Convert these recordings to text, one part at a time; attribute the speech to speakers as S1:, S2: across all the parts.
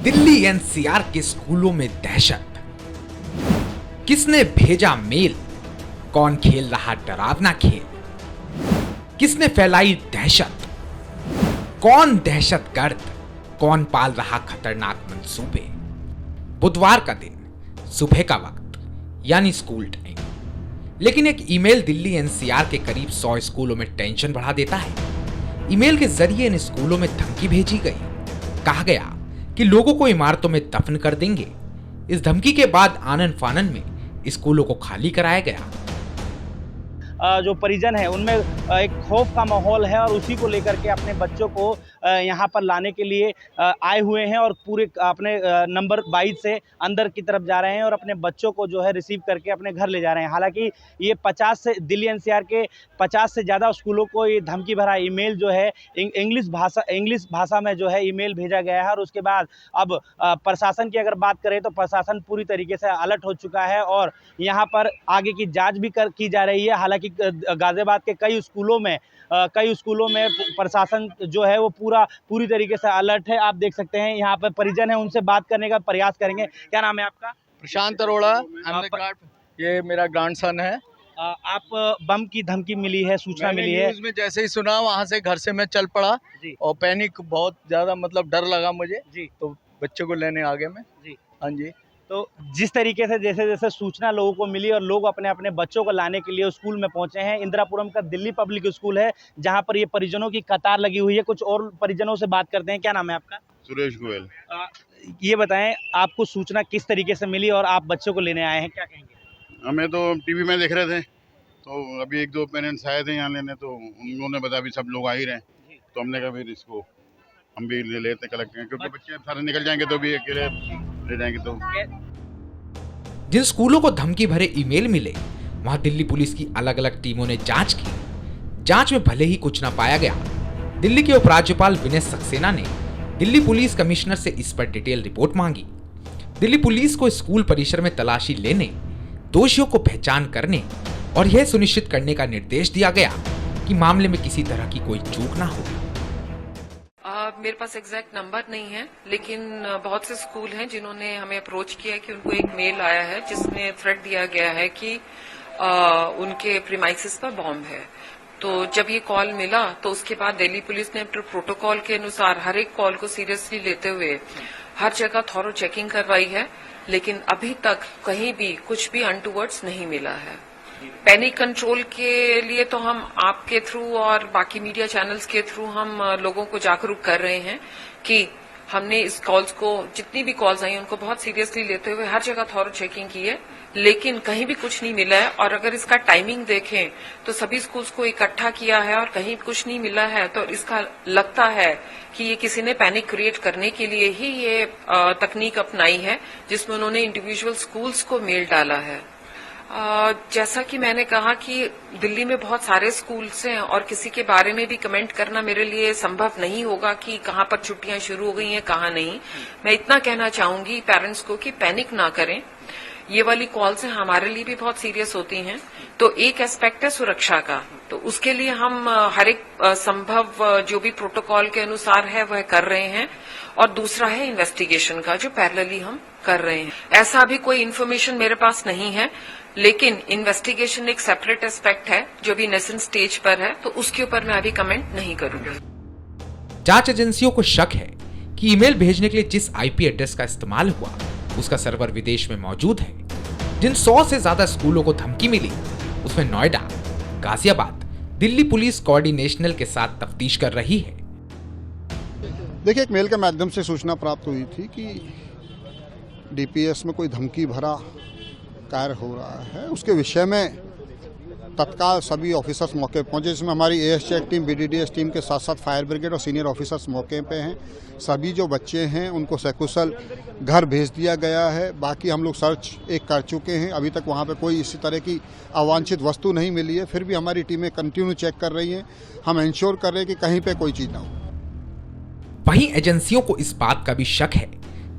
S1: Delhi NCR के स्कूलों में दहशत। किसने भेजा मेल? कौन खेल रहा डरावना खेल? किसने फैलाई दहशत? कौन दहशतगर्द? कौन पाल रहा खतरनाक मंसूबे? बुधवार का दिन, सुबह का वक्त, यानी स्कूल टाइम। लेकिन एक ईमेल दिल्ली एनसीआर के करीब 100 स्कूलों में टेंशन बढ़ा देता है। ईमेल के जरिए इन स्कूलों में धमकी भेजी गई। कहा गया कि लोगों को इमारतों में दफन कर देंगे। इस धमकी के बाद आनन फानन में स्कूलों को खाली कराया गया।
S2: जो परिजन है उनमें एक खौफ का माहौल है और उसी को लेकर के अपने बच्चों को यहाँ पर लाने के लिए आए हुए हैं और पूरे अपने नंबर 22 से अंदर की तरफ जा रहे हैं और अपने बच्चों को जो है रिसीव करके अपने घर ले जा रहे हैं। हालांकि ये 50 से दिल्ली एनसीआर के 50 से ज़्यादा स्कूलों को ये धमकी भरा ईमेल जो है इंग्लिश भाषा में जो है ईमेल भेजा गया है। और उसके बाद अब प्रशासन की अगर बात करें तो प्रशासन पूरी तरीके से अलर्ट हो चुका है और यहाँ पर आगे की जाँच भी की जा रही है। हालांकि गाजियाबाद के कई स्कूलों में प्रशासन जो है वो पूरी तरीके से अलर्ट है। आप देख सकते हैं यहाँ पर परिजन है, उनसे बात करने का प्रयास करेंगे। क्या नाम है आपका?
S3: प्रशांत अरोड़ा। ये मेरा ग्रैंडसन है।
S2: आप बम की धमकी मिली है, सूचना मिली है?
S3: न्यूज़ में जैसे ही सुना वहाँ से घर से मैं चल पड़ा
S2: जी।
S3: और पैनिक बहुत ज्यादा, मतलब डर लगा मुझे
S2: जी।
S3: तो बच्चे को लेने आ गए मैं
S2: जी।
S3: हाँ जी।
S2: तो जिस तरीके से जैसे जैसे सूचना लोगों को मिली और लोग अपने अपने बच्चों को लाने के लिए स्कूल में पहुंचे हैं। इंदिरापुरम का दिल्ली पब्लिक स्कूल है जहां पर ये परिजनों की कतार लगी हुई है। कुछ और परिजनों से बात करते हैं। क्या नाम है आपका?
S4: सुरेश गोयल।
S2: ये बताएं, आपको सूचना किस तरीके से मिली और आप बच्चों को लेने आए हैं, क्या कहेंगे?
S4: हमें तो टीवी में देख रहे थे, तो अभी एक दो पेरेंट्स आए थे यहाँ लेने, तो उन्होंने बताया अभी सब लोग आ ही रहे हैं, तो हमने कहा फिर इसको हम भी ले लेते कलेक्ट करें, क्योंकि बच्चे सारे निकल जाएंगे तो भी अकेले ले जाएंगे। तो
S1: जिन स्कूलों को धमकी भरे ईमेल मिले वहां दिल्ली पुलिस की अलग अलग टीमों ने जांच की। जांच में भले ही कुछ ना पाया गया, दिल्ली के उपराज्यपाल विनय सक्सेना ने दिल्ली पुलिस कमिश्नर से इस पर डिटेल रिपोर्ट मांगी। दिल्ली पुलिस को स्कूल परिसर में तलाशी लेने, दोषियों को पहचान करने और यह सुनिश्चित करने का निर्देश दिया गया कि मामले में किसी तरह की कोई चूक ना हो।
S5: मेरे पास एग्जैक्ट नंबर नहीं है, लेकिन बहुत से स्कूल हैं जिन्होंने हमें अप्रोच किया है कि उनको एक मेल आया है जिसमें थ्रेट दिया गया है कि उनके प्रीमाइसेस पर बॉम्ब है। तो जब ये कॉल मिला तो उसके बाद दिल्ली पुलिस ने प्रोटोकॉल के अनुसार हर एक कॉल को सीरियसली लेते हुए हर जगह थॉरो चेकिंग करवाई है, लेकिन अभी तक कहीं भी कुछ भी अनटूवर्ड्स नहीं मिला है। पैनिक कंट्रोल के लिए तो हम आपके थ्रू और बाकी मीडिया चैनल्स के थ्रू हम लोगों को जागरूक कर रहे हैं कि हमने इस कॉल्स को, जितनी भी कॉल्स आई उनको बहुत सीरियसली लेते हुए हर जगह थॉरो चेकिंग की है, लेकिन कहीं भी कुछ नहीं मिला है। और अगर इसका टाइमिंग देखें तो सभी स्कूल्स को इकट्ठा किया है और कहीं कुछ नहीं मिला है, तो इसका लगता है कि ये किसी ने पैनिक क्रिएट करने के लिए ही ये तकनीक अपनाई है, जिसमें उन्होंने इंडिविजुअल स्कूल्स को मेल डाला है। जैसा कि मैंने कहा कि दिल्ली में बहुत सारे स्कूल्स हैं और किसी के बारे में भी कमेंट करना मेरे लिए संभव नहीं होगा कि कहाँ पर छुट्टियां शुरू हो गई हैं, कहाँ नहीं। मैं इतना कहना चाहूंगी पेरेंट्स को कि पैनिक ना करें। ये वाली कॉल्स हमारे लिए भी बहुत सीरियस होती हैं। तो एक एस्पेक्ट है सुरक्षा का, तो उसके लिए हम हर एक संभव जो भी प्रोटोकॉल के अनुसार है वह कर रहे हैं। और दूसरा है इन्वेस्टिगेशन का, जो पैरेलली हम कर रहे हैं। ऐसा अभी कोई इन्फॉर्मेशन मेरे पास नहीं है, लेकिन इन्वेस्टिगेशन एक सेपरेट एस्पेक्ट है जो भी नेसेंट स्टेज पर है, तो उसके ऊपर मैं अभी कमेंट नहीं करूंगी।
S1: जांच एजेंसियों को शक है कि ईमेल भेजने के लिए जिस आईपी एड्रेस का इस्तेमाल हुआ उसका सर्वर विदेश में मौजूद है। जिन 100 से ज्यादा स्कूलों को धमकी मिली उसमें नोएडा, गाजियाबाद, दिल्ली पुलिस कोऑर्डिनेशनल के साथ तफ्तीश कर रही है।
S6: देखिए, एक मेल के माध्यम से सूचना प्राप्त हुई थी कि डीपीएस में कोई धमकी भरा कार्य हो रहा है। उसके विषय में तत्काल सभी ऑफिसर्स मौके पर पहुंचे, जिसमें हमारी AS check team, BDDS team के साथ साथ फायर ब्रिगेड और सीनियर ऑफिसर्स मौके पे हैं। सभी जो बच्चे हैं उनको सकुशल घर भेज दिया गया है। बाकी हम लोग सर्च एक कर चुके हैं, अभी तक वहाँ पे कोई इसी तरह की अवांछित वस्तु नहीं मिली है। फिर भी हमारी टीमें कंटिन्यू चेक कर रही हैं। हम इंश्योर कर रहे हैं कि कहीं पे कोई चीज़ ना हो।
S1: वहीं एजेंसियों को इस बात का भी शक है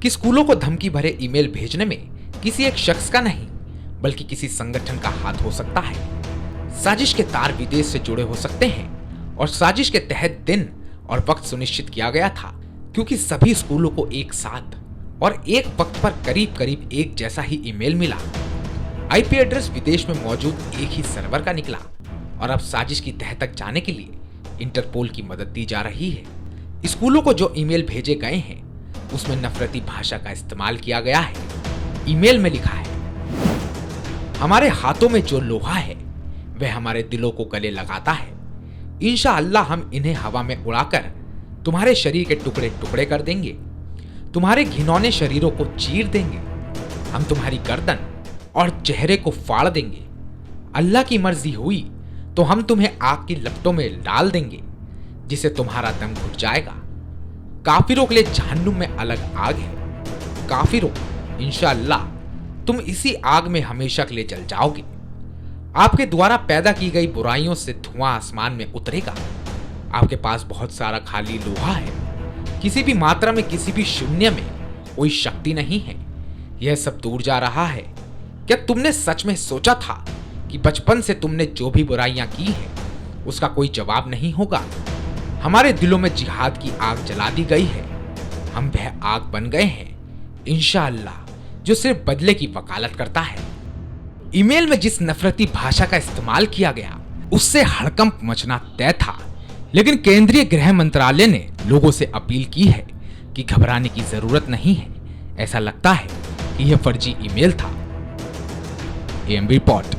S1: कि स्कूलों को धमकी भरे ईमेल भेजने में किसी एक शख्स का नहीं बल्कि किसी संगठन का हाथ हो सकता है। साजिश के तार विदेश से जुड़े हो सकते हैं और साजिश के तहत दिन और वक्त सुनिश्चित किया गया था, क्योंकि सभी स्कूलों को एक साथ और एक वक्त पर करीब करीब एक जैसा ही ईमेल मिला। आईपी एड्रेस विदेश में मौजूद एक ही सर्वर का निकला और अब साजिश की तह तक जाने के लिए इंटरपोल की मदद दी जा रही है। स्कूलों को जो ईमेल भेजे गए हैं उसमें नफरती भाषा का इस्तेमाल किया गया है। ईमेल में लिखा है, हमारे हाथों में जो लोहा है वह हमारे दिलों को गले लगाता है। इंशाअल्लाह हम इन्हें हवा में उड़ाकर तुम्हारे शरीर के टुकड़े टुकड़े कर देंगे, तुम्हारे घिनौने शरीरों को चीर देंगे, हम तुम्हारी गर्दन और चेहरे को फाड़ देंगे। अल्लाह की मर्जी हुई तो हम तुम्हें आग की लपटों में डाल देंगे जिसे तुम्हारा दम घुट जाएगा। काफिरों के लिए जहन्नुम में अलग आग है। काफिरों, इंशाअल्लाह तुम इसी आग में हमेशा के लिए जल जाओगे। आपके द्वारा पैदा की गई बुराइयों से धुआं आसमान में उतरेगा। आपके पास बहुत सारा खाली लोहा है। किसी भी मात्रा में, किसी भी शून्य में कोई शक्ति नहीं है। यह सब दूर जा रहा है। क्या तुमने सच में सोचा था कि बचपन से तुमने जो भी बुराइयां की हैं उसका कोई जवाब नहीं होगा? हमारे दिलों में जिहाद की आग जला दी गई है। हम वह आग बन गए हैं इंशाअल्लाह, जो सिर्फ बदले की वकालत करता है। ईमेल में जिस नफरती भाषा का इस्तेमाल किया गया उससे हड़कंप मचना तय था, लेकिन केंद्रीय गृह मंत्रालय ने लोगों से अपील की है कि घबराने की जरूरत नहीं है। ऐसा लगता है कि यह फर्जी ईमेल था। AMB report.